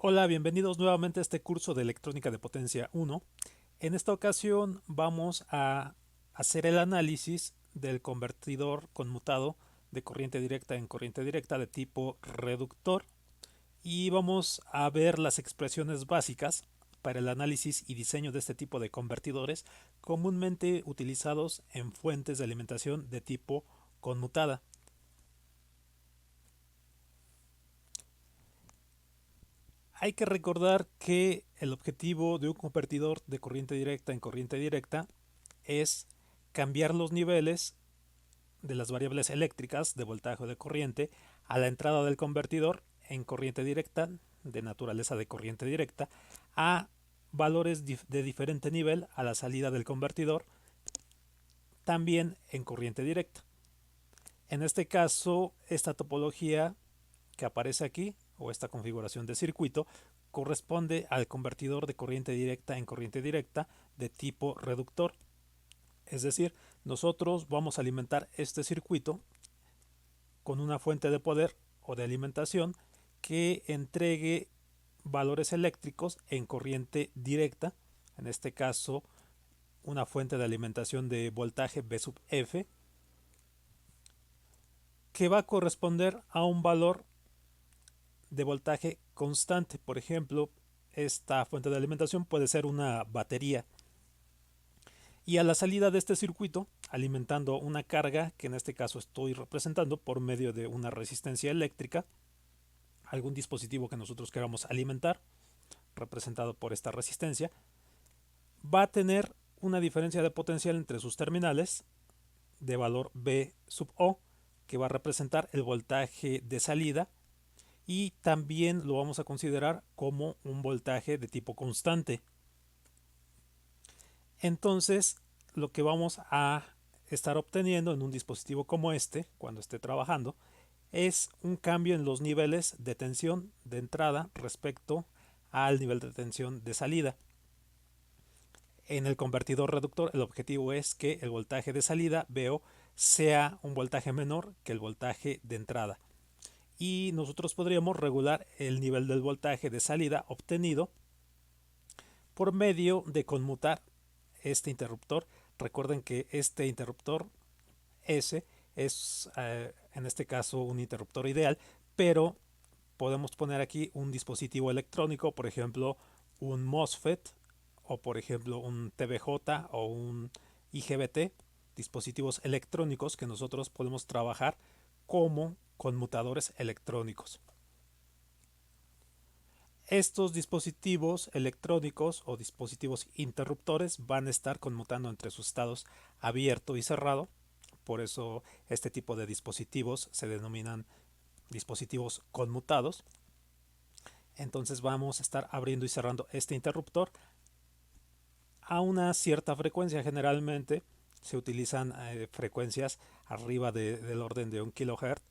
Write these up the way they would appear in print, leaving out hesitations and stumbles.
Hola, bienvenidos nuevamente a este curso de electrónica de potencia 1. En esta ocasión vamos a hacer el análisis del convertidor conmutado de corriente directa en corriente directa de tipo reductor y vamos a ver las expresiones básicas para el análisis y diseño de este tipo de convertidores comúnmente utilizados en fuentes de alimentación de tipo conmutada. Hay que recordar que el objetivo de un convertidor de corriente directa en corriente directa es cambiar los niveles de las variables eléctricas de voltaje o de corriente a la entrada del convertidor en corriente directa, de naturaleza de corriente directa, a valores de diferente nivel a la salida del convertidor, también en corriente directa. En este caso, esta topología que aparece aquí, o esta configuración de circuito, corresponde al convertidor de corriente directa en corriente directa de tipo reductor. Es decir, nosotros vamos a alimentar este circuito con una fuente de poder o de alimentación que entregue valores eléctricos en corriente directa, en este caso una fuente de alimentación de voltaje V sub F, que va a corresponder a un valor de voltaje constante. Por ejemplo, esta fuente de alimentación puede ser una batería. Y a la salida de este circuito, alimentando una carga, que en este caso estoy representando por medio de una resistencia eléctrica, algún dispositivo que nosotros queramos alimentar, representado por esta resistencia, va a tener una diferencia de potencial entre sus terminales de valor V sub O, que va a representar el voltaje de salida, y también lo vamos a considerar como un voltaje de tipo constante. Entonces, lo que vamos a estar obteniendo en un dispositivo como este, cuando esté trabajando, es un cambio en los niveles de tensión de entrada respecto al nivel de tensión de salida. En el convertidor reductor, el objetivo es que el voltaje de salida, VO, sea un voltaje menor que el voltaje de entrada. Y nosotros podríamos regular el nivel del voltaje de salida obtenido por medio de conmutar este interruptor. Recuerden que este interruptor S es en este caso un interruptor ideal, pero podemos poner aquí un dispositivo electrónico, por ejemplo un MOSFET o por ejemplo un TBJ o un IGBT, dispositivos electrónicos que nosotros podemos trabajar como conmutadores electrónicos. Estos dispositivos electrónicos o dispositivos interruptores van a estar conmutando entre sus estados abierto y cerrado. Por eso este tipo de dispositivos se denominan dispositivos conmutados. Entonces vamos a estar abriendo y cerrando este interruptor a una cierta frecuencia. Generalmente se utilizan frecuencias arriba del orden de 1 kHz.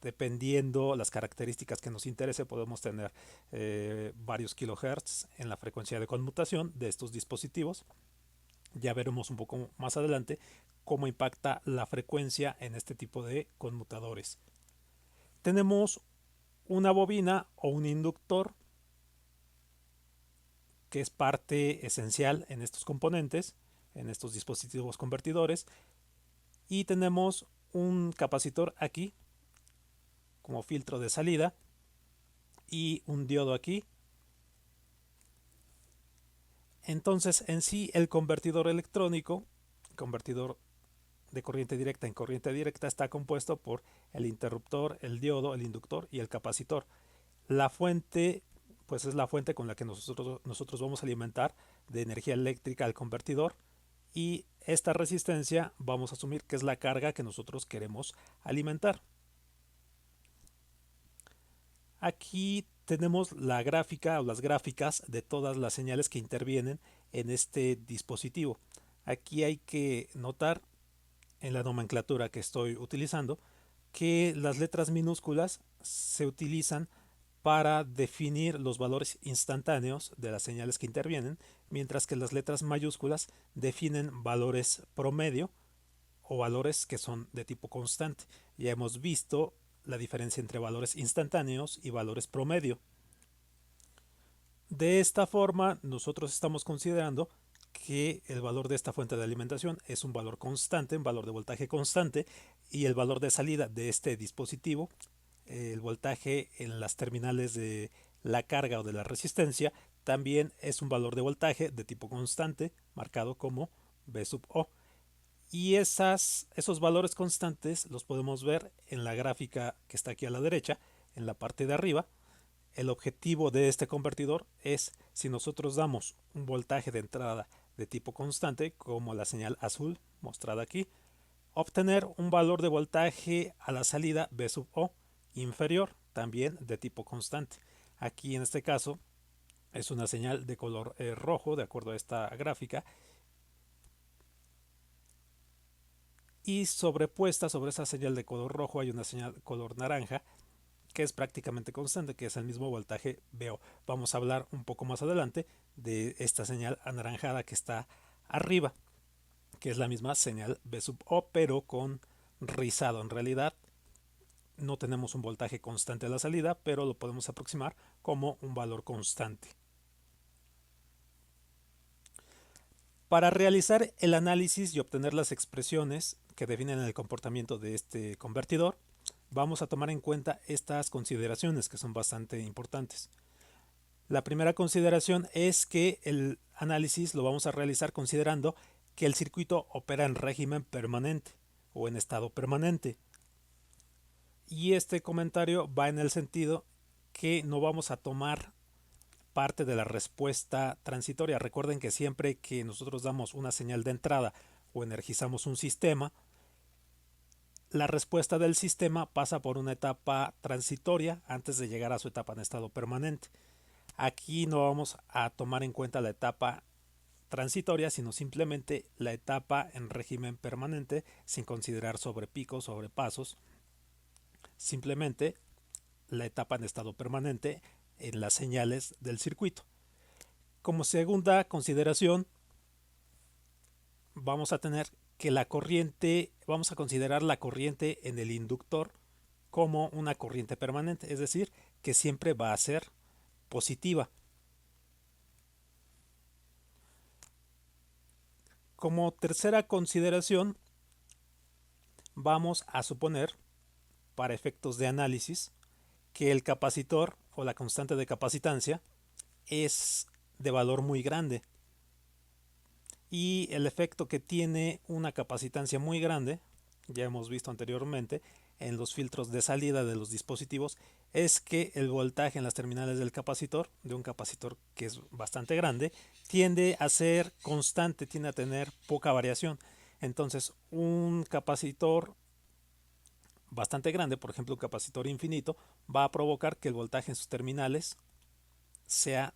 Dependiendo las características que nos interese, podemos tener varios kilohertz en la frecuencia de conmutación de estos dispositivos. Ya veremos un poco más adelante cómo impacta la frecuencia en este tipo de conmutadores. Tenemos una bobina o un inductor que es parte esencial en estos componentes, en estos dispositivos convertidores, y tenemos un capacitor aquí como filtro de salida y un diodo aquí. Entonces en sí el convertidor electrónico, convertidor de corriente directa en corriente directa, está compuesto por el interruptor, el diodo, el inductor y el capacitor. La fuente pues es la fuente con la que nosotros vamos a alimentar de energía eléctrica al convertidor, y esta resistencia vamos a asumir que es la carga que nosotros queremos alimentar. Aquí tenemos la gráfica o las gráficas de todas las señales que intervienen en este dispositivo. Aquí hay que notar en la nomenclatura que estoy utilizando que las letras minúsculas se utilizan para definir los valores instantáneos de las señales que intervienen, mientras que las letras mayúsculas definen valores promedio o valores que son de tipo constante. Ya hemos visto la diferencia entre valores instantáneos y valores promedio. De esta forma, nosotros estamos considerando que el valor de esta fuente de alimentación es un valor constante, un valor de voltaje constante, y el valor de salida de este dispositivo, el voltaje en las terminales de la carga o de la resistencia, también es un valor de voltaje de tipo constante, marcado como V sub O. Y esos valores constantes los podemos ver en la gráfica que está aquí a la derecha, en la parte de arriba. El objetivo de este convertidor es, si nosotros damos un voltaje de entrada de tipo constante, como la señal azul mostrada aquí, obtener un valor de voltaje a la salida V sub O inferior, también de tipo constante. Aquí en este caso es una señal de color rojo, de acuerdo a esta gráfica, y sobrepuesta sobre esa señal de color rojo hay una señal de color naranja, que es prácticamente constante, que es el mismo voltaje VO. Vamos a hablar un poco más adelante de esta señal anaranjada que está arriba, que es la misma señal V sub O, pero con rizado. En realidad no tenemos un voltaje constante a la salida, pero lo podemos aproximar como un valor constante. Para realizar el análisis y obtener las expresiones que definen el comportamiento de este convertidor, vamos a tomar en cuenta estas consideraciones que son bastante importantes. La primera consideración es que el análisis lo vamos a realizar considerando que el circuito opera en régimen permanente o en estado permanente. Y este comentario va en el sentido que no vamos a tomar parte de la respuesta transitoria. Recuerden que siempre que nosotros damos una señal de entrada o energizamos un sistema, la respuesta del sistema pasa por una etapa transitoria antes de llegar a su etapa en estado permanente. Aquí no vamos a tomar en cuenta la etapa transitoria, sino simplemente la etapa en régimen permanente, sin considerar sobrepicos, sobrepasos, simplemente la etapa en estado permanente en las señales del circuito. Como segunda consideración, vamos a tener que la corriente, vamos a considerar la corriente en el inductor como una corriente permanente, es decir, que siempre va a ser positiva. Como tercera consideración, vamos a suponer, para efectos de análisis, que el capacitor o la constante de capacitancia es de valor muy grande, y el efecto que tiene una capacitancia muy grande, ya hemos visto anteriormente en los filtros de salida de los dispositivos, es que el voltaje en las terminales del capacitor, de un capacitor que es bastante grande, tiende a ser constante, tiende a tener poca variación. Entonces un capacitor bastante grande, por ejemplo un capacitor infinito, va a provocar que el voltaje en sus terminales sea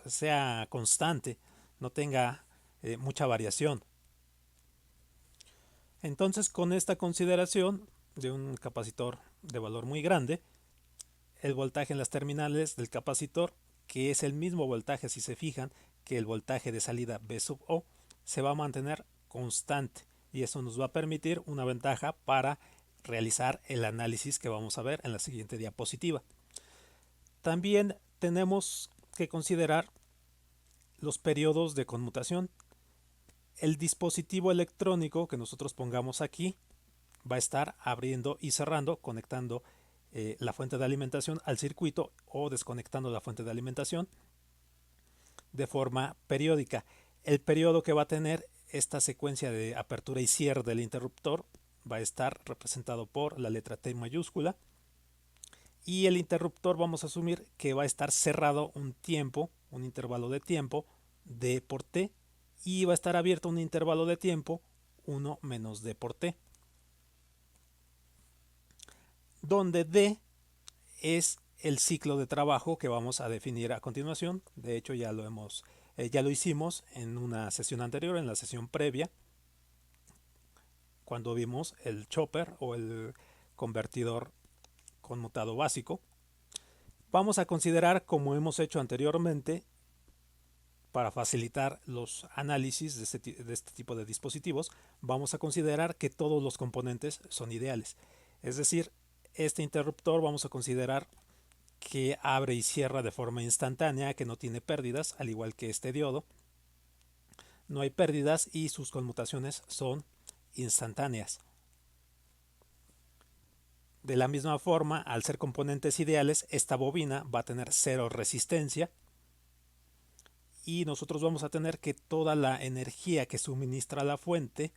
sea constante, no tenga mucha variación. Entonces, con esta consideración de un capacitor de valor muy grande, el voltaje en las terminales del capacitor, que es el mismo voltaje, si se fijan, que el voltaje de salida V sub O, se va a mantener constante, y eso nos va a permitir una ventaja para realizar el análisis que vamos a ver en la siguiente diapositiva. También tenemos que considerar los periodos de conmutación. El dispositivo electrónico que nosotros pongamos aquí va a estar abriendo y cerrando, conectando la fuente de alimentación al circuito o desconectando la fuente de alimentación de forma periódica. El periodo que va a tener esta secuencia de apertura y cierre del interruptor va a estar representado por la letra T mayúscula, y el interruptor vamos a asumir que va a estar cerrado un tiempo, un intervalo de tiempo D por T, y va a estar abierto un intervalo de tiempo 1 menos D por T, donde D es el ciclo de trabajo que vamos a definir a continuación. De hecho ya lo hicimos en una sesión anterior, en la sesión previa, cuando vimos el chopper o el convertidor conmutado básico. Vamos a considerar, como hemos hecho anteriormente, para facilitar los análisis de este tipo de dispositivos, vamos a considerar que todos los componentes son ideales. Es decir, este interruptor vamos a considerar que abre y cierra de forma instantánea, que no tiene pérdidas, al igual que este diodo. No hay pérdidas y sus conmutaciones son instantáneas. De la misma forma, al ser componentes ideales, esta bobina va a tener cero resistencia y nosotros vamos a tener que toda la energía que suministra la fuente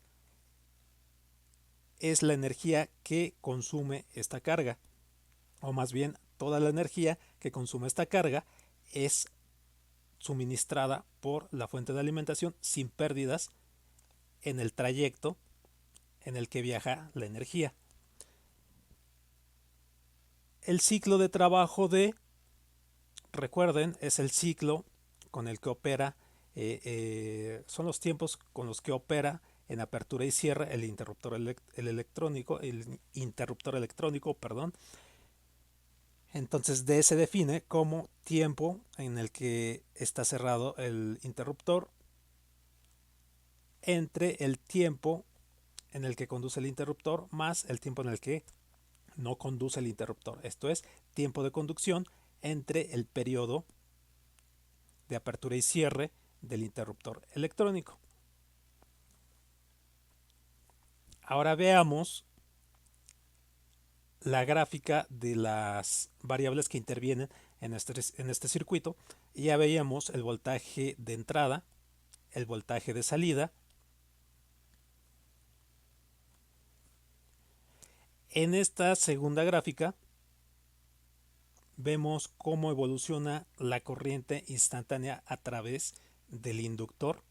es la energía que consume esta carga, o más bien toda la energía que consume esta carga es suministrada por la fuente de alimentación sin pérdidas en el trayecto en el que viaja la energía. El ciclo de trabajo recuerden, es el ciclo con el que opera, son los tiempos con los que opera en apertura y cierre el interruptor electrónico, perdón. Entonces D se define como tiempo en el que está cerrado el interruptor entre el tiempo en el que conduce el interruptor más el tiempo en el que no conduce el interruptor. Esto es tiempo de conducción entre el periodo de apertura y cierre del interruptor electrónico. Ahora veamos la gráfica de las variables que intervienen en este circuito. Ya veíamos el voltaje de entrada, el voltaje de salida. En esta segunda gráfica vemos cómo evoluciona la corriente instantánea a través del inductor.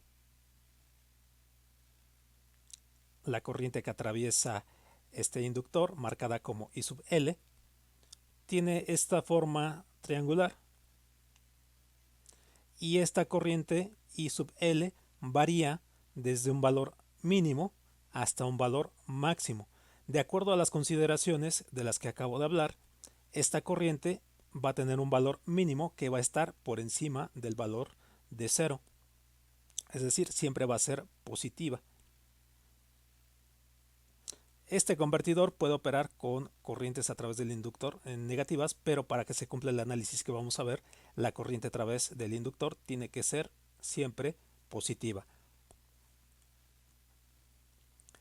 La corriente que atraviesa este inductor, marcada como I sub L, tiene esta forma triangular. Y esta corriente I sub L varía desde un valor mínimo hasta un valor máximo. De acuerdo a las consideraciones de las que acabo de hablar, esta corriente va a tener un valor mínimo que va a estar por encima del valor de 0. Es decir, siempre va a ser positiva. Este convertidor puede operar con corrientes a través del inductor en negativas, pero para que se cumpla el análisis que vamos a ver, la corriente a través del inductor tiene que ser siempre positiva.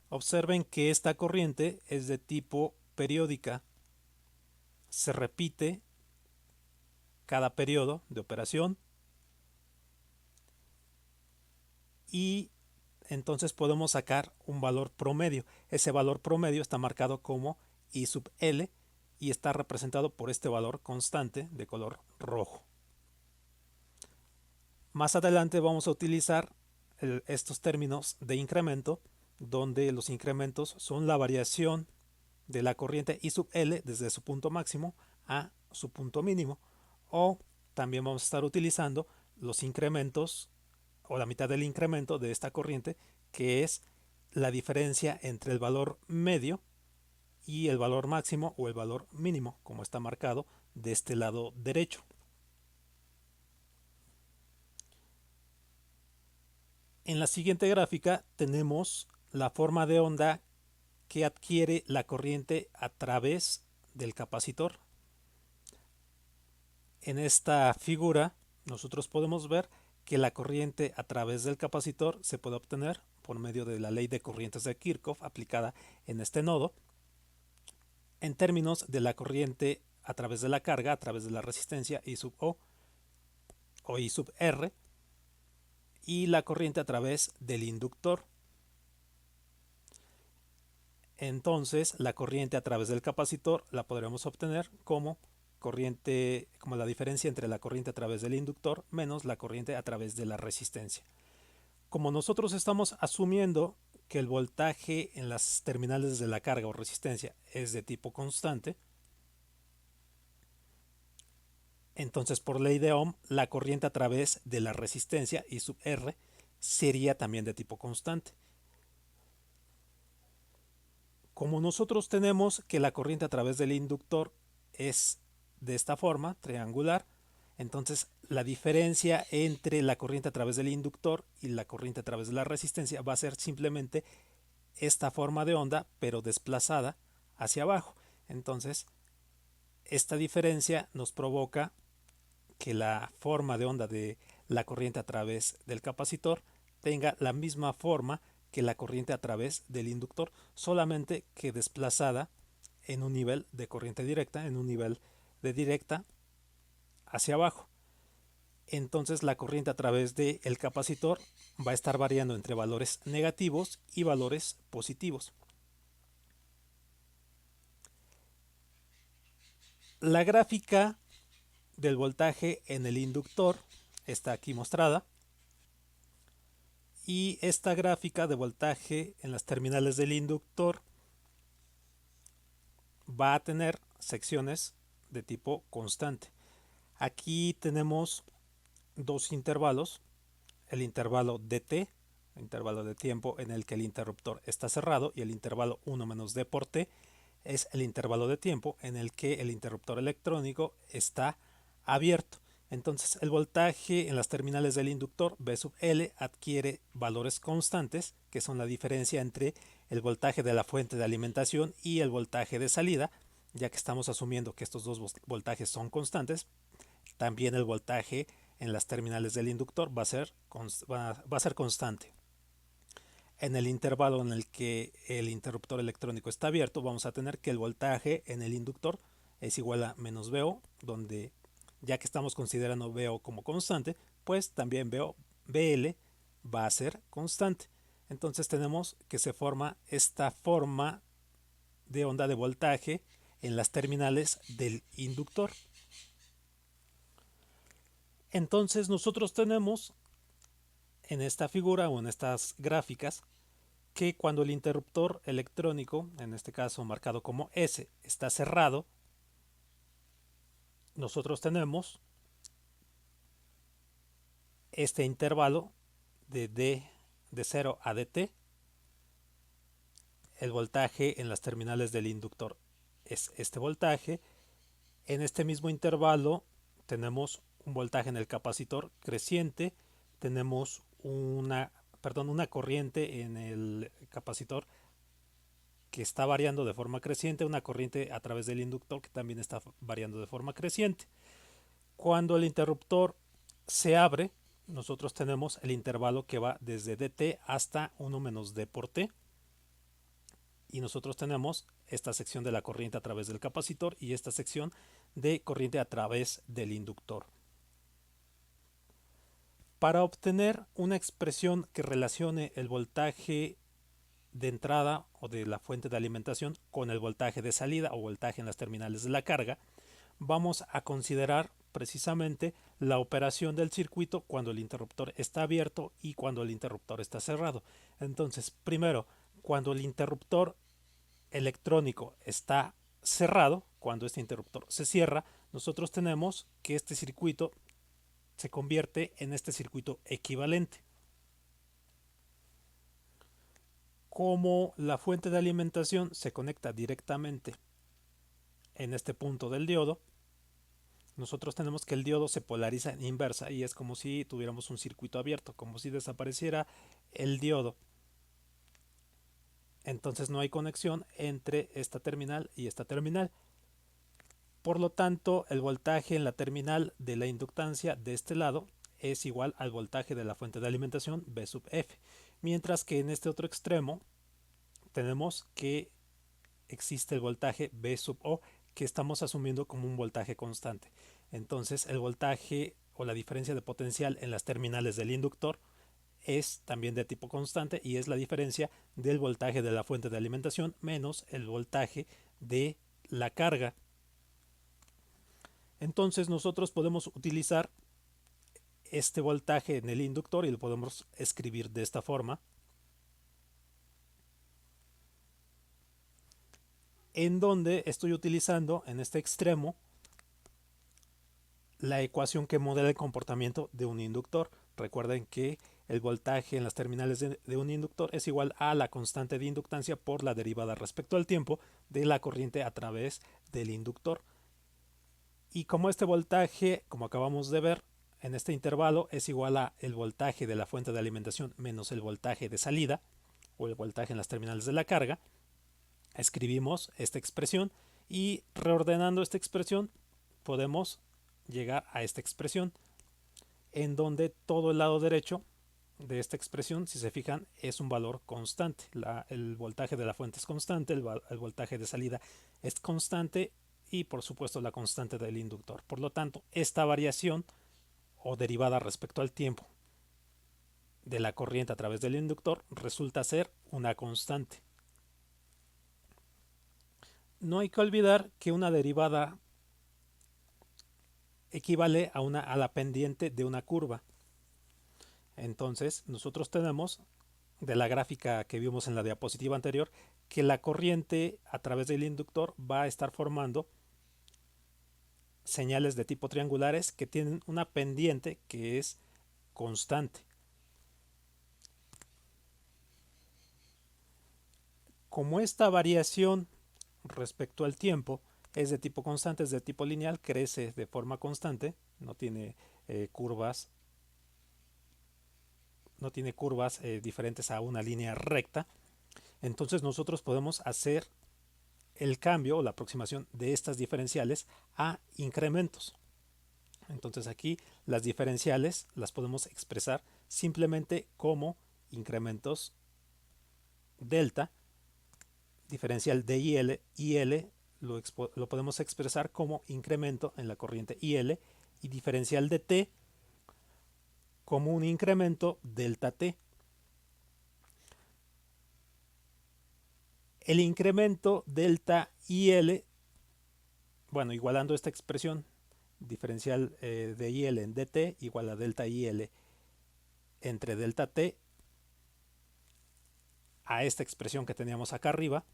Observen que esta corriente es de tipo periódica. Se repite cada periodo de operación y entonces podemos sacar un valor promedio. Ese valor promedio está marcado como I sub L y está representado por este valor constante de color rojo. Más adelante vamos a utilizar estos términos de incremento, donde los incrementos son la variación de la corriente I sub L desde su punto máximo a su punto mínimo, o también vamos a estar utilizando los incrementos o la mitad del incremento de esta corriente, que es la diferencia entre el valor medio y el valor máximo o el valor mínimo, como está marcado de este lado derecho. En la siguiente gráfica tenemos la forma de onda que adquiere la corriente a través del capacitor. En esta figura nosotros podemos ver que la corriente a través del capacitor se puede obtener por medio de la ley de corrientes de Kirchhoff aplicada en este nodo en términos de la corriente a través de la carga, a través de la resistencia I sub O o I sub R, y la corriente a través del inductor. Entonces la corriente a través del capacitor la podremos obtener como la diferencia entre la corriente a través del inductor menos la corriente a través de la resistencia. Como nosotros estamos asumiendo que el voltaje en las terminales de la carga o resistencia es de tipo constante, entonces por ley de Ohm la corriente a través de la resistencia I sub R sería también de tipo constante. Como nosotros tenemos que la corriente a través del inductor es de esta forma, triangular, entonces la diferencia entre la corriente a través del inductor y la corriente a través de la resistencia va a ser simplemente esta forma de onda, pero desplazada hacia abajo. Entonces esta diferencia nos provoca que la forma de onda de la corriente a través del capacitor tenga la misma forma que la corriente a través del inductor, solamente que desplazada en un nivel de corriente directa, en un nivel de directa hacia abajo. Entonces la corriente a través del capacitor va a estar variando entre valores negativos y valores positivos. La gráfica del voltaje en el inductor está aquí mostrada, y esta gráfica de voltaje en las terminales del inductor va a tener secciones de tipo constante. Aquí tenemos dos intervalos, el intervalo dt, intervalo de tiempo en el que el interruptor está cerrado, y el intervalo 1 menos d por t es el intervalo de tiempo en el que el interruptor electrónico está abierto. Entonces el voltaje en las terminales del inductor V sub L adquiere valores constantes, que son la diferencia entre el voltaje de la fuente de alimentación y el voltaje de salida. Ya que estamos asumiendo que estos dos voltajes son constantes, también el voltaje en las terminales del inductor va a ser constante. En el intervalo en el que el interruptor electrónico está abierto, vamos a tener que el voltaje en el inductor es igual a menos VO, donde ya que estamos considerando VO como constante, pues también VL va a ser constante. Entonces tenemos que se forma esta forma de onda de voltaje en las terminales del inductor. Entonces nosotros tenemos en esta figura o en estas gráficas que cuando el interruptor electrónico, en este caso marcado como S, está cerrado, nosotros tenemos este intervalo de D de 0 a dt. El voltaje en las terminales del inductor es este voltaje. En este mismo intervalo tenemos un voltaje en el capacitor creciente, tenemos una corriente en el capacitor que está variando de forma creciente, una corriente a través del inductor que también está variando de forma creciente. Cuando el interruptor se abre, nosotros tenemos el intervalo que va desde dt hasta 1 menos d por t, y nosotros tenemos esta sección de la corriente a través del capacitor y esta sección de corriente a través del inductor. Para obtener una expresión que relacione el voltaje de entrada o de la fuente de alimentación con el voltaje de salida o voltaje en las terminales de la carga, vamos a considerar precisamente la operación del circuito cuando el interruptor está abierto y cuando el interruptor está cerrado. Entonces, primero, cuando el interruptor electrónico está cerrado, cuando este interruptor se cierra, nosotros tenemos que este circuito se convierte en este circuito equivalente. Como la fuente de alimentación se conecta directamente en este punto del diodo, nosotros tenemos que el diodo se polariza en inversa, y es como si tuviéramos un circuito abierto, como si desapareciera el diodo. Entonces no hay conexión entre esta terminal y esta terminal. Por lo tanto, el voltaje en la terminal de la inductancia de este lado es igual al voltaje de la fuente de alimentación V sub F. Mientras que en este otro extremo tenemos que existe el voltaje V sub O, que estamos asumiendo como un voltaje constante. Entonces el voltaje o la diferencia de potencial en las terminales del inductor es también de tipo constante, y es la diferencia del voltaje de la fuente de alimentación menos el voltaje de la carga. Entonces nosotros podemos utilizar este voltaje en el inductor y lo podemos escribir de esta forma, en donde estoy utilizando en este extremo la ecuación que modela el comportamiento de un inductor. Recuerden que el voltaje en las terminales de un inductor es igual a la constante de inductancia por la derivada respecto al tiempo de la corriente a través del inductor. Y como este voltaje, como acabamos de ver, en este intervalo es igual a el voltaje de la fuente de alimentación menos el voltaje de salida o el voltaje en las terminales de la carga, escribimos esta expresión, Y reordenando esta expresión podemos llegar a esta expresión, en donde todo el lado derecho de esta expresión, si se fijan, es un valor constante. El voltaje de la fuente es constante, el voltaje de salida es constante y por supuesto la constante del inductor. Por lo tanto, esta variación o derivada respecto al tiempo de la corriente a través del inductor resulta ser una constante. No hay que olvidar que una derivada equivale a la pendiente de una curva. Entonces, nosotros tenemos, de la gráfica que vimos en la diapositiva anterior, que la corriente a través del inductor va a estar formando señales de tipo triangulares que tienen una pendiente que es constante. Como esta variación respecto al tiempo es de tipo constante, es de tipo lineal, crece de forma constante, no tiene curvas, diferentes a una línea recta. Entonces nosotros podemos hacer el cambio o la aproximación de estas diferenciales a incrementos. Entonces aquí las diferenciales las podemos expresar simplemente como incrementos delta, diferencial de IL, IL lo podemos expresar como incremento en la corriente IL y diferencial de T como un incremento delta T. El incremento delta IL, bueno, igualando esta expresión, diferencial de IL en dt igual a delta IL entre delta T a esta expresión que teníamos acá arriba,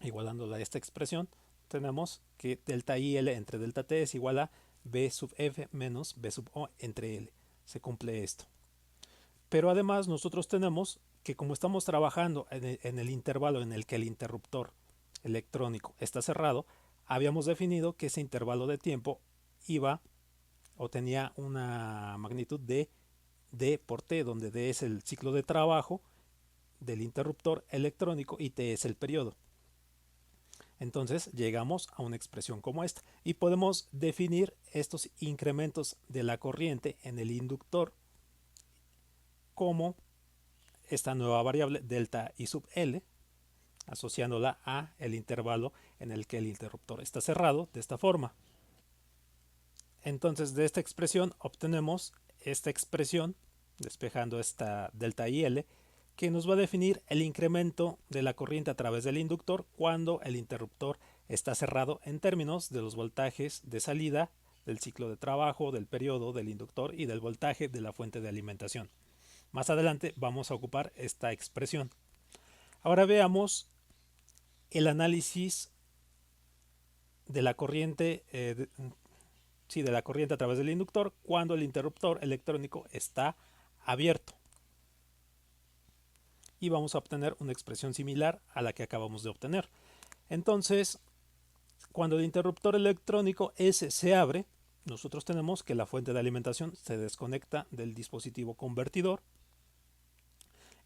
igualándola a esta expresión, tenemos que delta IL entre delta T es igual a B sub F menos B sub O entre L. Se cumple esto. Pero además nosotros tenemos que como estamos trabajando en el intervalo en el que el interruptor electrónico está cerrado, habíamos definido que ese intervalo de tiempo iba o tenía una magnitud de D por T, donde D es el ciclo de trabajo del interruptor electrónico y T es el periodo. Entonces llegamos a una expresión como esta y podemos definir estos incrementos de la corriente en el inductor como esta nueva variable delta I sub L, asociándola a el intervalo en el que el interruptor está cerrado de esta forma. Entonces de esta expresión obtenemos esta expresión, despejando esta delta IL, que nos va a definir el incremento de la corriente a través del inductor cuando el interruptor está cerrado en términos de los voltajes de salida, del ciclo de trabajo, del periodo del inductor y del voltaje de la fuente de alimentación. Más adelante vamos a ocupar esta expresión. Ahora veamos el análisis de la corriente, de la corriente a través del inductor cuando el interruptor electrónico está abierto. Y vamos a obtener una expresión similar a la que acabamos de obtener. Entonces, cuando el interruptor electrónico S se abre, nosotros tenemos que la fuente de alimentación se desconecta del dispositivo convertidor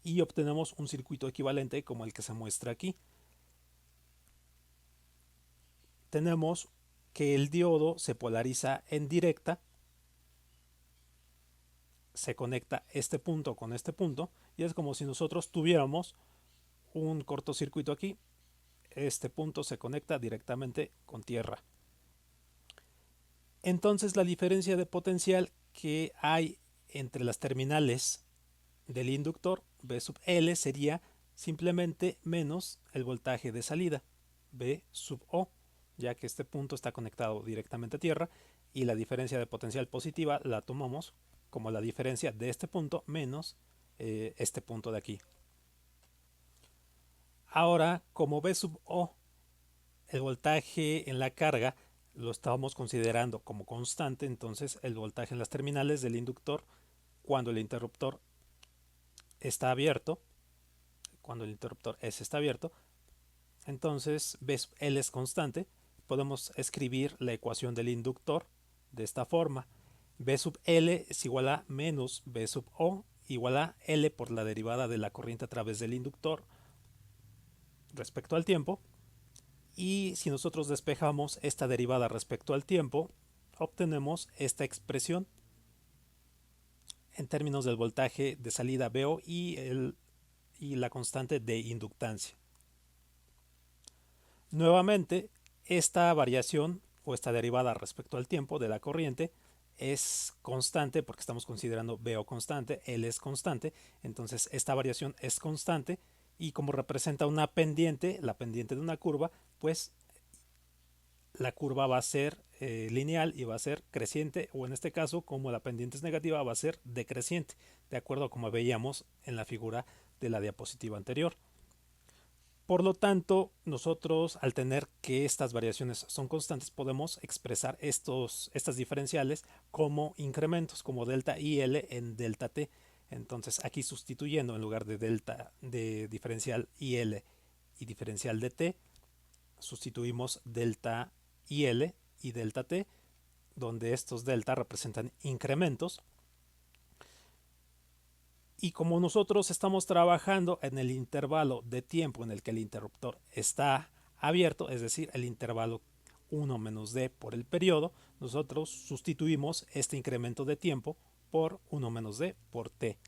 y obtenemos un circuito equivalente como el que se muestra aquí. Tenemos que el diodo se polariza en directa, se conecta este punto con este punto y es como si nosotros tuviéramos un cortocircuito aquí. Este punto se conecta directamente con tierra. Entonces la diferencia de potencial que hay entre las terminales del inductor B sub L sería simplemente menos el voltaje de salida B sub O, ya que este punto está conectado directamente a tierra y la diferencia de potencial positiva la tomamos como la diferencia de este punto menos este punto de aquí. Ahora, como B sub O, el voltaje en la carga lo estábamos considerando como constante, entonces el voltaje en las terminales del inductor cuando el interruptor está abierto, cuando el interruptor S está abierto, entonces B sub L es constante. Podemos escribir la ecuación del inductor de esta forma. B sub L es igual a menos B sub O igual a L por la derivada de la corriente a través del inductor respecto al tiempo Y si nosotros despejamos esta derivada respecto al tiempo, obtenemos esta expresión en términos del voltaje de salida VO y la constante de inductancia. Nuevamente, esta variación o esta derivada respecto al tiempo de la corriente es constante porque estamos considerando VO constante, L es constante, entonces esta variación es constante y como representa una pendiente, la pendiente de una curva, pues la curva va a ser lineal y va a ser creciente, o en este caso, como la pendiente es negativa, va a ser decreciente, de acuerdo a como veíamos en la figura de la diapositiva anterior. Por lo tanto, nosotros al tener que estas variaciones son constantes, podemos expresar estas diferenciales como incrementos, como delta IL en delta T. Entonces, aquí sustituyendo en lugar de delta de diferencial IL y diferencial de T, sustituimos delta IL y delta T, donde estos delta representan incrementos. Y como nosotros estamos trabajando en el intervalo de tiempo en el que el interruptor está abierto, es decir, el intervalo 1 menos d por el periodo, nosotros sustituimos este incremento de tiempo por 1 menos d por t.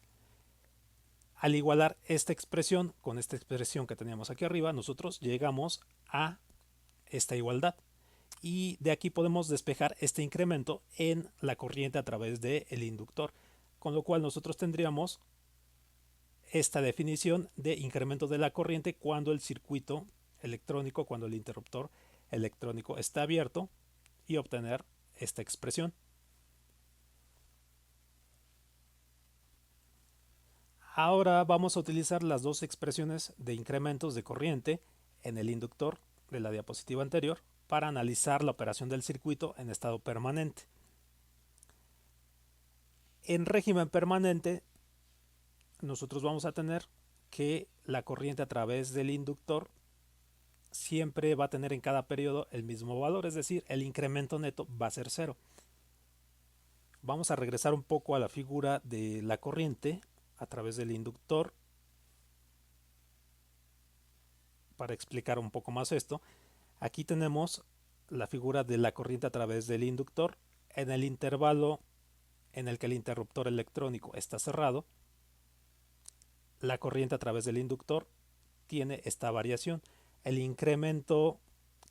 Al igualar esta expresión con esta expresión que teníamos aquí arriba, nosotros llegamos a esta igualdad. Y de aquí podemos despejar este incremento en la corriente a través del inductor, con lo cual nosotros tendríamos esta definición de incremento de la corriente cuando el circuito electrónico, cuando el interruptor electrónico está abierto, y obtener esta expresión. Ahora vamos a utilizar las dos expresiones de incrementos de corriente en el inductor de la diapositiva anterior para analizar la operación del circuito en estado permanente. En régimen permanente, nosotros vamos a tener que la corriente a través del inductor siempre va a tener en cada periodo el mismo valor, es decir, el incremento neto va a ser cero. Vamos a regresar un poco a la figura de la corriente a través del inductor para explicar un poco más esto. Aquí tenemos la figura de la corriente a través del inductor en el intervalo en el que el interruptor electrónico está cerrado. La corriente a través del inductor tiene esta variación. El incremento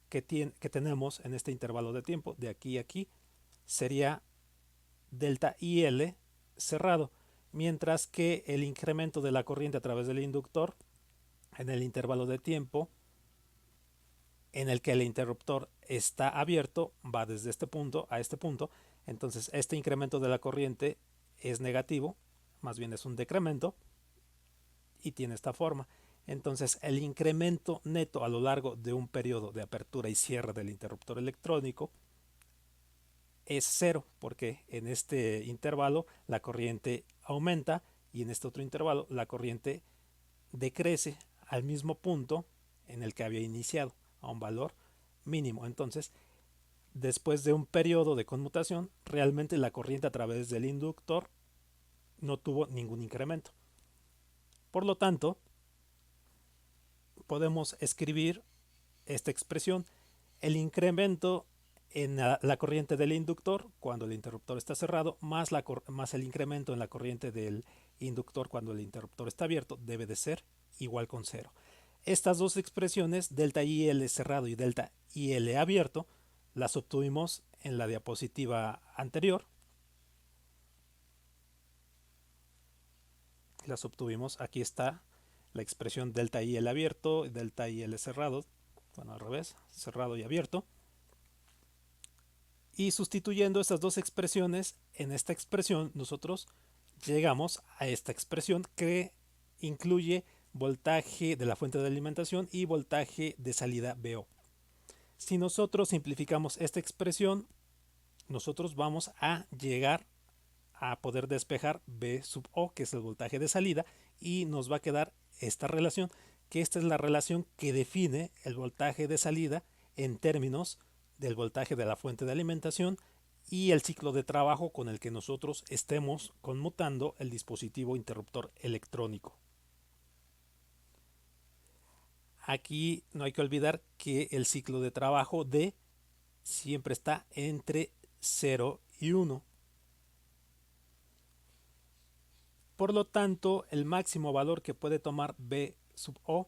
que tenemos en este intervalo de tiempo, de aquí a aquí, sería delta IL cerrado, mientras que el incremento de la corriente a través del inductor en el intervalo de tiempo en el que el interruptor está abierto va desde este punto a este punto. Entonces este incremento de la corriente es negativo, más bien es un decremento, y tiene esta forma. Entonces el incremento neto a lo largo de un periodo de apertura y cierre del interruptor electrónico es cero, porque en este intervalo la corriente aumenta y en este otro intervalo la corriente decrece al mismo punto en el que había iniciado, a un valor mínimo. Entonces, después de un periodo de conmutación, realmente la corriente a través del inductor no tuvo ningún incremento. Por lo tanto, podemos escribir esta expresión: el incremento en la corriente del inductor cuando el interruptor está cerrado más el incremento en la corriente del inductor cuando el interruptor está abierto debe de ser igual con cero. Estas dos expresiones, delta IL cerrado y delta IL abierto, las obtuvimos en la diapositiva anterior. Las obtuvimos, aquí está la expresión delta IL abierto y delta IL cerrado, bueno, al revés, cerrado y abierto. Y sustituyendo estas dos expresiones en esta expresión, nosotros llegamos a esta expresión que incluye voltaje de la fuente de alimentación y voltaje de salida VO. Si nosotros simplificamos esta expresión, nosotros vamos a llegar a poder despejar V sub O, que es el voltaje de salida, y nos va a quedar esta relación, que esta es la relación que define el voltaje de salida en términos del voltaje de la fuente de alimentación y el ciclo de trabajo con el que nosotros estemos conmutando el dispositivo interruptor electrónico. Aquí no hay que olvidar que el ciclo de trabajo D siempre está entre 0 y 1. Por lo tanto, el máximo valor que puede tomar B sub O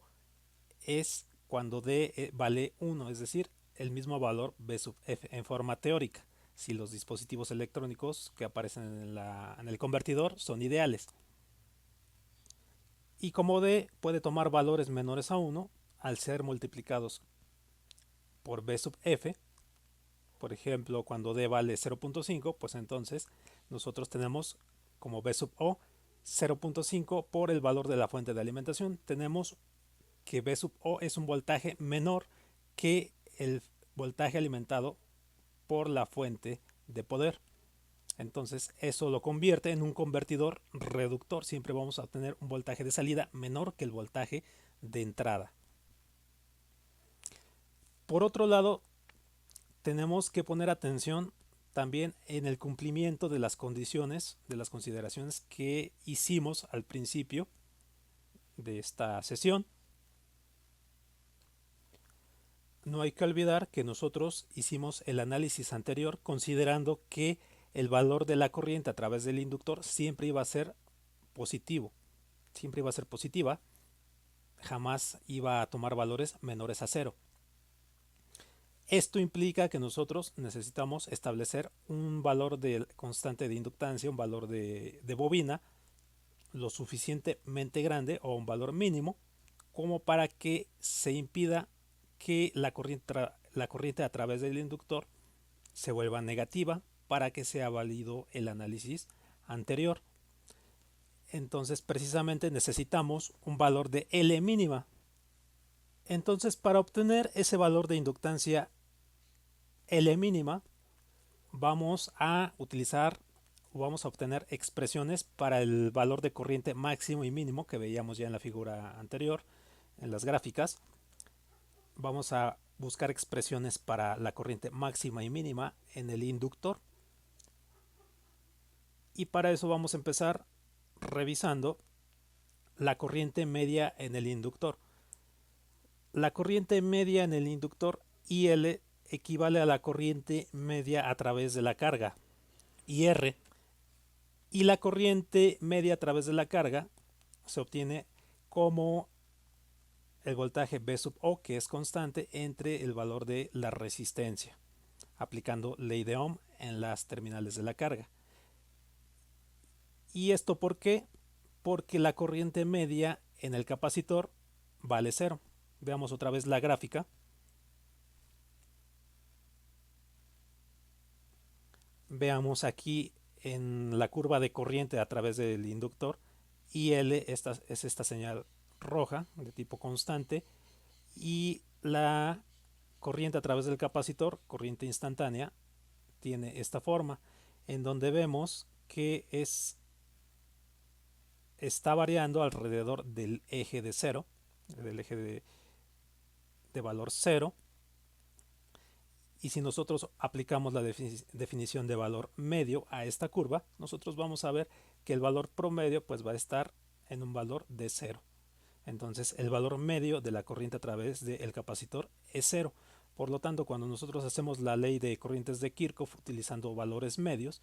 es cuando D vale 1, es decir, el mismo valor B sub F en forma teórica, si los dispositivos electrónicos que aparecen en el convertidor son ideales. Y como D puede tomar valores menores a 1, al ser multiplicados por B sub F, por ejemplo, cuando D vale 0.5, pues entonces nosotros tenemos como B sub O 0.5 por el valor de la fuente de alimentación. Tenemos que B sub O es un voltaje menor que el voltaje alimentado por la fuente de poder. Entonces eso lo convierte en un convertidor reductor. Siempre vamos a obtener un voltaje de salida menor que el voltaje de entrada. Por otro lado, tenemos que poner atención también en el cumplimiento de las condiciones, de las consideraciones que hicimos al principio de esta sesión. No hay que olvidar que nosotros hicimos el análisis anterior considerando que el valor de la corriente a través del inductor siempre iba a ser positivo, siempre iba a ser positiva, jamás iba a tomar valores menores a cero. Esto implica que nosotros necesitamos establecer un valor de constante de inductancia, un valor de bobina lo suficientemente grande o un valor mínimo como para que se impida que la corriente a través del inductor se vuelva negativa para que sea válido el análisis anterior. Entonces precisamente necesitamos un valor de L mínima. Entonces para obtener ese valor de inductancia L mínima vamos a utilizar o vamos a obtener expresiones para el valor de corriente máximo y mínimo que veíamos ya en la figura anterior, en las gráficas. Vamos a buscar expresiones para la corriente máxima y mínima en el inductor. Y para eso vamos a empezar revisando la corriente media en el inductor. La corriente media en el inductor IL equivale a la corriente media a través de la carga IR, y la corriente media a través de la carga se obtiene como el voltaje B sub O, que es constante, entre el valor de la resistencia, aplicando ley de Ohm en las terminales de la carga. ¿Y esto por qué? Porque la corriente media en el capacitor vale 0. Veamos otra vez la gráfica. Veamos aquí en la curva de corriente a través del inductor, IL es esta señal roja de tipo constante, y la corriente a través del capacitor, corriente instantánea, tiene esta forma, en donde vemos que está variando alrededor del eje de 0, del eje de valor 0. Y si nosotros aplicamos la definición de valor medio a esta curva, nosotros vamos a ver que el valor promedio pues va a estar en un valor de 0. Entonces el valor medio de la corriente a través del capacitor es 0. Por lo tanto, cuando nosotros hacemos la ley de corrientes de Kirchhoff utilizando valores medios,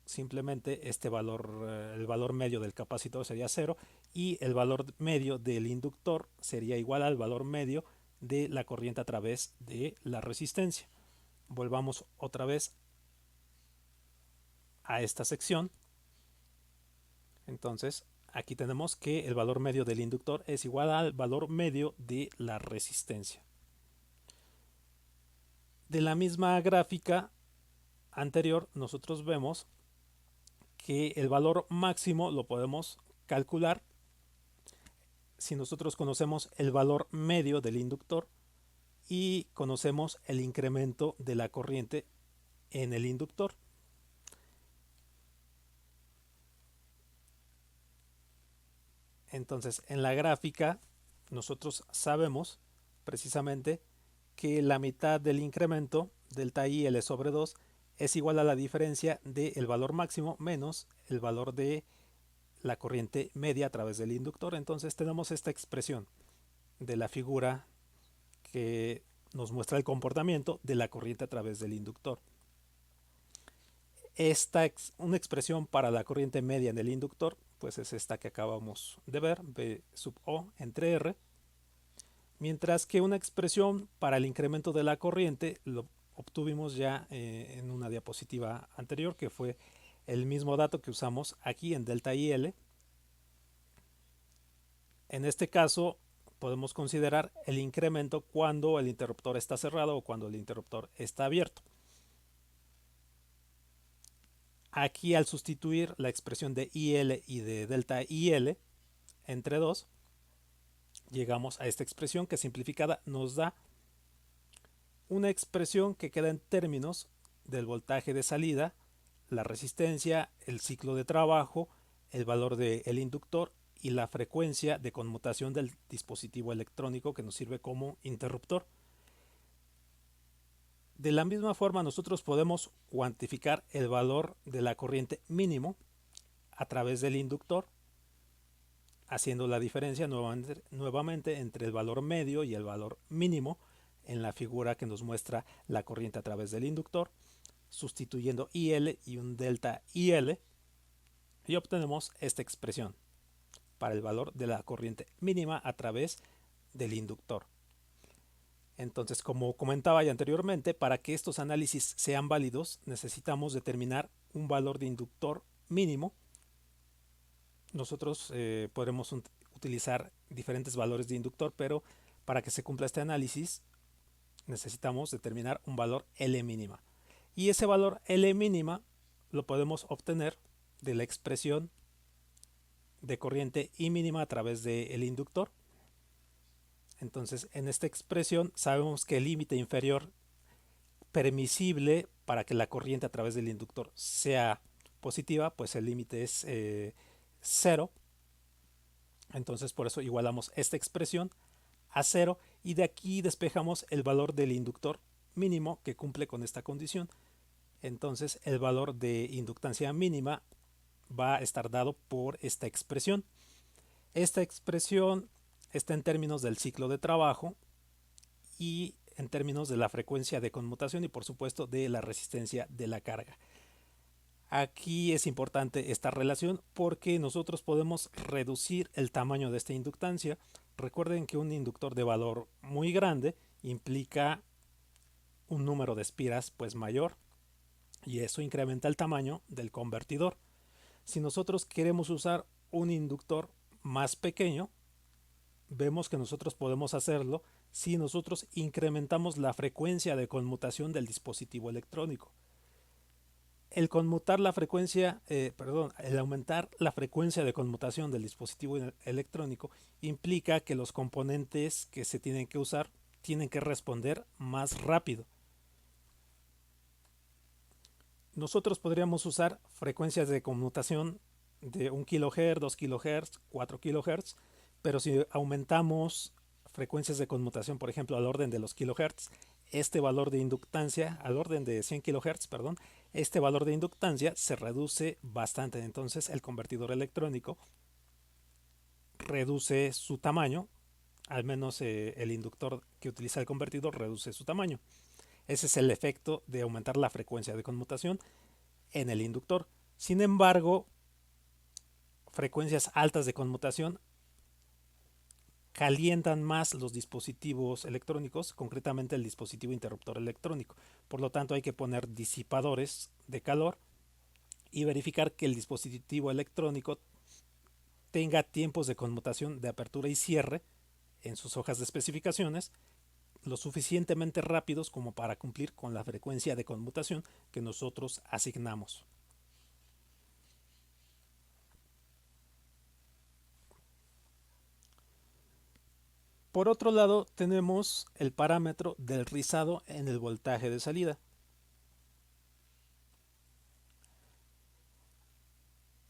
simplemente el valor medio del capacitor sería 0 y el valor medio del inductor sería igual al valor medio de la corriente a través de la resistencia. Volvamos otra vez a esta sección. Entonces aquí tenemos que el valor medio del inductor es igual al valor medio de la resistencia. De la misma gráfica anterior nosotros vemos que el valor máximo lo podemos calcular si nosotros conocemos el valor medio del inductor y conocemos el incremento de la corriente en el inductor. Entonces en la gráfica nosotros sabemos precisamente que la mitad del incremento delta I L sobre 2 es igual a la diferencia del valor máximo menos el valor de la corriente media a través del inductor. Entonces tenemos esta expresión de la figura que nos muestra el comportamiento de la corriente a través del inductor. Una expresión para la corriente media en el inductor, pues es esta que acabamos de ver, B sub O entre R, mientras que una expresión para el incremento de la corriente lo obtuvimos ya en una diapositiva anterior, que fue el mismo dato que usamos aquí en delta IL. En este caso podemos considerar el incremento cuando el interruptor está cerrado o cuando el interruptor está abierto. Aquí, al sustituir la expresión de IL y de delta IL entre 2, llegamos a esta expresión que simplificada nos da una expresión que queda en términos del voltaje de salida, la resistencia, el ciclo de trabajo, el valor del inductor y la frecuencia de conmutación del dispositivo electrónico que nos sirve como interruptor. De la misma forma, nosotros podemos cuantificar el valor de la corriente mínimo a través del inductor, haciendo la diferencia nuevamente entre el valor medio y el valor mínimo en la figura que nos muestra la corriente a través del inductor, sustituyendo IL y un delta IL, y obtenemos esta expresión para el valor de la corriente mínima a través del inductor. Entonces, como comentaba ya anteriormente, para que estos análisis sean válidos necesitamos determinar un valor de inductor mínimo. Nosotros podremos utilizar diferentes valores de inductor, pero para que se cumpla este análisis necesitamos determinar un valor L mínima. Y ese valor L mínima lo podemos obtener de la expresión de corriente I mínima a través del inductor. Entonces, en esta expresión sabemos que el límite inferior permisible para que la corriente a través del inductor sea positiva, pues el límite es 0. Entonces, por eso igualamos esta expresión a 0 y de aquí despejamos el valor del inductor mínimo que cumple con esta condición. Entonces, el valor de inductancia mínima va a estar dado por esta expresión. Esta expresión está en términos del ciclo de trabajo y en términos de la frecuencia de conmutación y por supuesto de la resistencia de la carga. Aquí es importante esta relación porque nosotros podemos reducir el tamaño de esta inductancia. Recuerden que un inductor de valor muy grande implica un número de espiras pues mayor y eso incrementa el tamaño del convertidor. Si nosotros queremos usar un inductor más pequeño, vemos que nosotros podemos hacerlo si nosotros incrementamos la frecuencia de conmutación del dispositivo electrónico. El aumentar la frecuencia de conmutación del dispositivo electrónico implica que los componentes que se tienen que usar tienen que responder más rápido. Nosotros podríamos usar frecuencias de conmutación de 1 kHz, 2 kHz, 4 kHz, pero si aumentamos frecuencias de conmutación, por ejemplo, al orden de los kHz, este valor de inductancia, al orden de 100 kHz, este valor de inductancia se reduce bastante. Entonces el convertidor electrónico reduce su tamaño, al menos el inductor que utiliza el convertidor reduce su tamaño. Ese es el efecto de aumentar la frecuencia de conmutación en el inductor. Sin embargo, frecuencias altas de conmutación calientan más los dispositivos electrónicos, concretamente el dispositivo interruptor electrónico. Por lo tanto, hay que poner disipadores de calor y verificar que el dispositivo electrónico tenga tiempos de conmutación de apertura y cierre en sus hojas de especificaciones lo suficientemente rápidos como para cumplir con la frecuencia de conmutación que nosotros asignamos. Por otro lado, tenemos el parámetro del rizado en el voltaje de salida.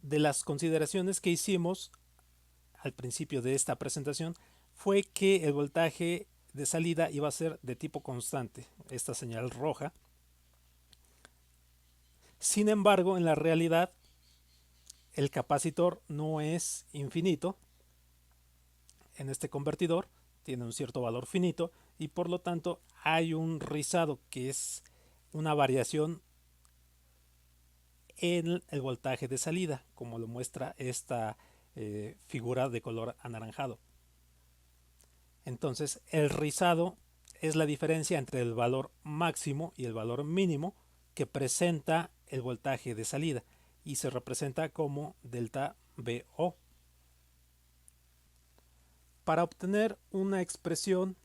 De las consideraciones que hicimos al principio de esta presentación fue que el voltaje de salida iba a ser de tipo constante, esta señal roja. Sin embargo, en la realidad, el capacitor no es infinito en este convertidor, tiene un cierto valor finito y por lo tanto hay un rizado que es una variación en el voltaje de salida, como lo muestra esta figura de color anaranjado. Entonces, el rizado es la diferencia entre el valor máximo y el valor mínimo que presenta el voltaje de salida y se representa como delta VO. Para obtener una expresión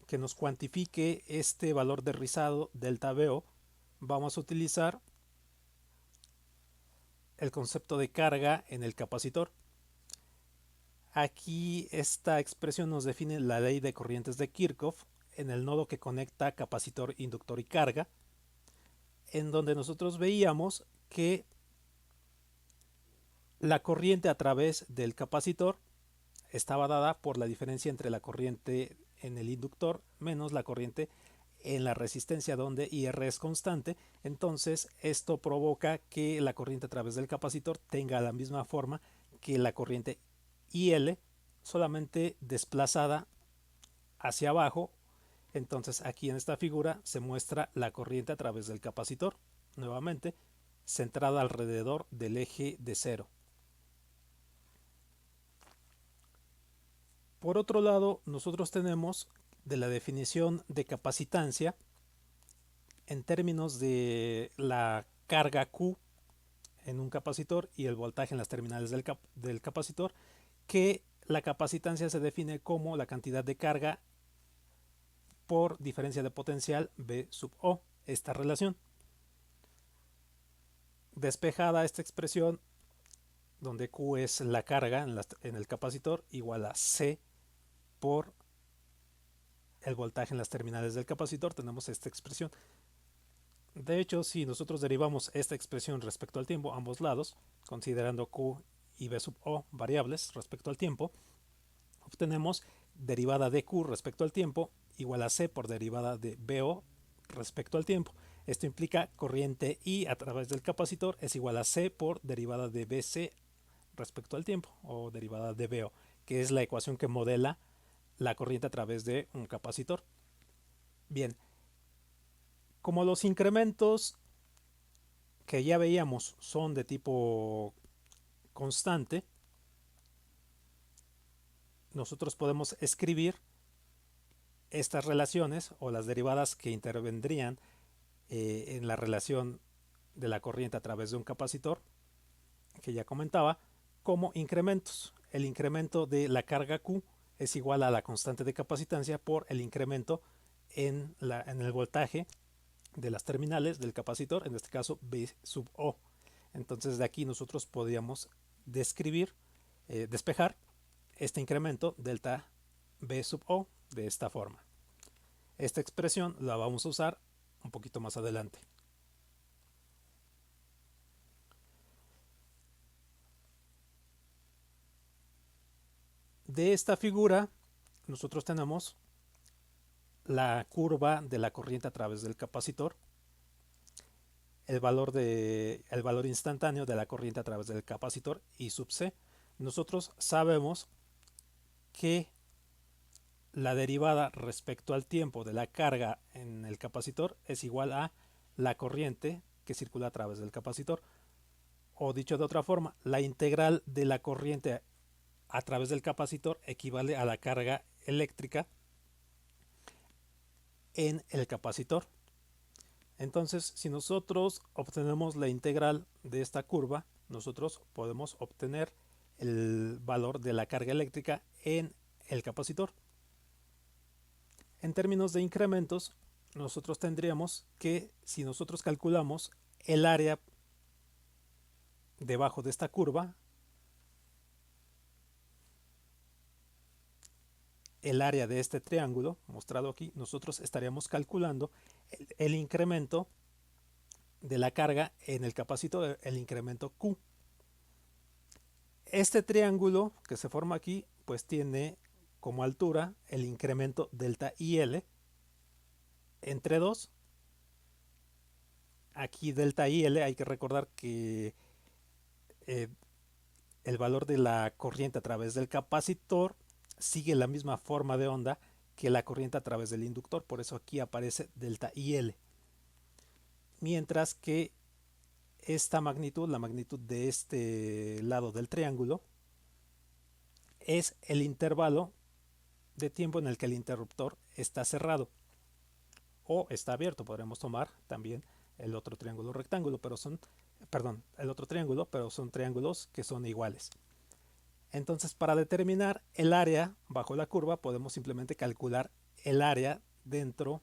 que nos cuantifique este valor de rizado delta VO, vamos a utilizar el concepto de carga en el capacitor. Aquí esta expresión nos define la ley de corrientes de Kirchhoff en el nodo que conecta capacitor, inductor y carga, en donde nosotros veíamos que la corriente a través del capacitor estaba dada por la diferencia entre la corriente en el inductor menos la corriente en la resistencia, donde IR es constante. Entonces esto provoca que la corriente a través del capacitor tenga la misma forma que la corriente IL, solamente desplazada hacia abajo. Entonces aquí en esta figura se muestra la corriente a través del capacitor, nuevamente centrada alrededor del eje de cero. Por otro lado, nosotros tenemos de la definición de capacitancia en términos de la carga Q en un capacitor y el voltaje en las terminales del capacitor, que la capacitancia se define como la cantidad de carga por diferencia de potencial B sub O, esta relación. Despejada esta expresión, donde Q es la carga en el capacitor, igual a C por el voltaje en las terminales del capacitor, tenemos esta expresión. De hecho, si nosotros derivamos esta expresión respecto al tiempo, ambos lados, considerando Q y B sub O variables respecto al tiempo, obtenemos derivada de Q respecto al tiempo igual a C por derivada de BO respecto al tiempo. Esto implica corriente I a través del capacitor es igual a C por derivada de BC respecto al tiempo, o derivada de BO, que es la ecuación que modela la corriente a través de un capacitor. Bien, como los incrementos que ya veíamos son de tipo constante, nosotros podemos escribir estas relaciones o las derivadas que intervendrían en la relación de la corriente a través de un capacitor, que ya comentaba, como incrementos. El incremento de la carga Q es igual a la constante de capacitancia por el incremento en el voltaje de las terminales del capacitor, en este caso B sub O. Entonces de aquí nosotros podríamos despejar este incremento delta B sub O de esta forma. Esta expresión la vamos a usar un poquito más adelante. De esta figura nosotros tenemos la curva de la corriente a través del capacitor, el valor instantáneo de la corriente a través del capacitor I sub C. Nosotros sabemos que la derivada respecto al tiempo de la carga en el capacitor es igual a la corriente que circula a través del capacitor. O dicho de otra forma, la integral de la corriente a través del capacitor equivale a la carga eléctrica en el capacitor. Entonces, si nosotros obtenemos la integral de esta curva, nosotros podemos obtener el valor de la carga eléctrica en el capacitor. En términos de incrementos, nosotros tendríamos que, si nosotros calculamos el área debajo de esta curva, el área de este triángulo mostrado aquí, nosotros estaríamos calculando el incremento de la carga en el capacitor, el incremento Q. Este triángulo que se forma aquí, pues tiene como altura el incremento delta IL entre 2. Aquí delta IL hay que recordar que eh, el valor de la corriente a través del capacitor sigue la misma forma de onda que la corriente a través del inductor, por eso aquí aparece delta IL. Mientras que esta magnitud, la magnitud de este lado del triángulo, es el intervalo de tiempo en el que el interruptor está cerrado o está abierto. Podremos tomar también el otro triángulo rectángulo, pero son, perdón, el otro triángulo, pero son triángulos que son iguales. Entonces, para determinar el área bajo la curva, podemos simplemente calcular el área dentro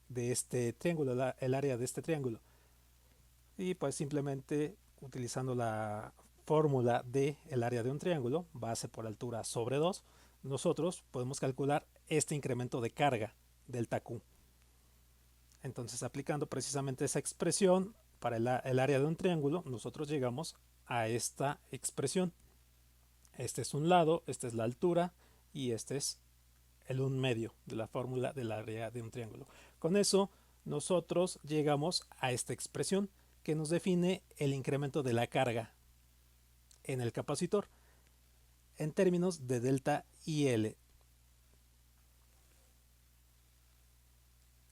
de este triángulo, el área de este triángulo. Y pues simplemente utilizando la fórmula de el área de un triángulo, base por altura sobre 2, nosotros podemos calcular este incremento de carga, delta Q. Entonces, aplicando precisamente esa expresión para el área de un triángulo, nosotros llegamos a esta expresión. Este es un lado, esta es la altura y este es el 1/2 de la fórmula del área de un triángulo. Con eso nosotros llegamos a esta expresión que nos define el incremento de la carga en el capacitor en términos de delta IL.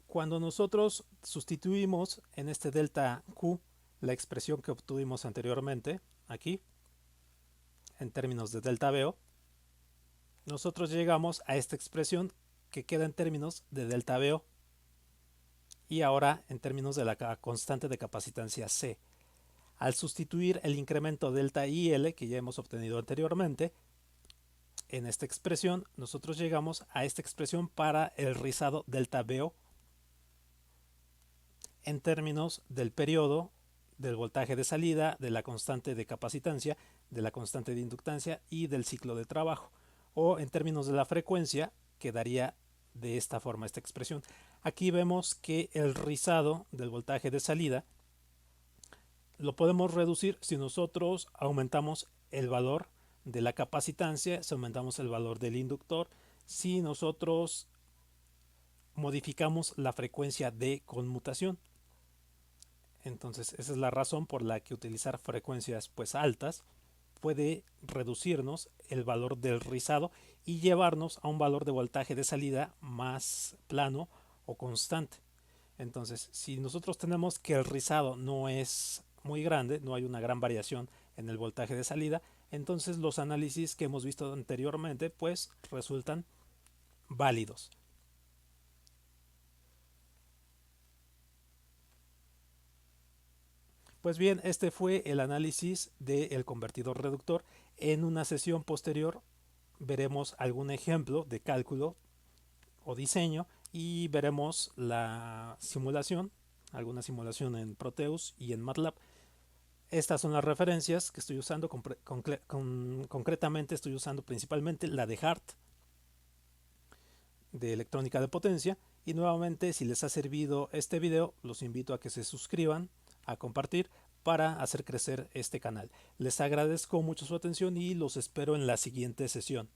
Cuando nosotros sustituimos en este delta Q la expresión que obtuvimos anteriormente, aquí, en términos de delta VO, nosotros llegamos a esta expresión que queda en términos de delta VO y ahora en términos de la constante de capacitancia C. Al sustituir el incremento delta IL que ya hemos obtenido anteriormente en esta expresión, nosotros llegamos a esta expresión para el rizado delta VO en términos del periodo, del voltaje de salida, de la constante de capacitancia, de la constante de inductancia y del ciclo de trabajo. O en términos de la frecuencia, quedaría de esta forma esta expresión. Aquí vemos que el rizado del voltaje de salida lo podemos reducir si nosotros aumentamos el valor de la capacitancia, si aumentamos el valor del inductor, si nosotros modificamos la frecuencia de conmutación. Entonces esa es la razón por la que utilizar frecuencias pues altas puede reducirnos el valor del rizado y llevarnos a un valor de voltaje de salida más plano o constante. Entonces, si nosotros tenemos que el rizado no es muy grande, no hay una gran variación en el voltaje de salida, entonces los análisis que hemos visto anteriormente pues resultan válidos. Pues bien, este fue el análisis del convertidor reductor. En una sesión posterior veremos algún ejemplo de cálculo o diseño y veremos la simulación, alguna simulación en Proteus y en MATLAB. Estas son las referencias que estoy usando, concretamente estoy usando principalmente la de Hart, de electrónica de potencia. Y nuevamente, si les ha servido este video, los invito a que se suscriban, a compartir para hacer crecer este canal. Les agradezco mucho su atención y los espero en la siguiente sesión.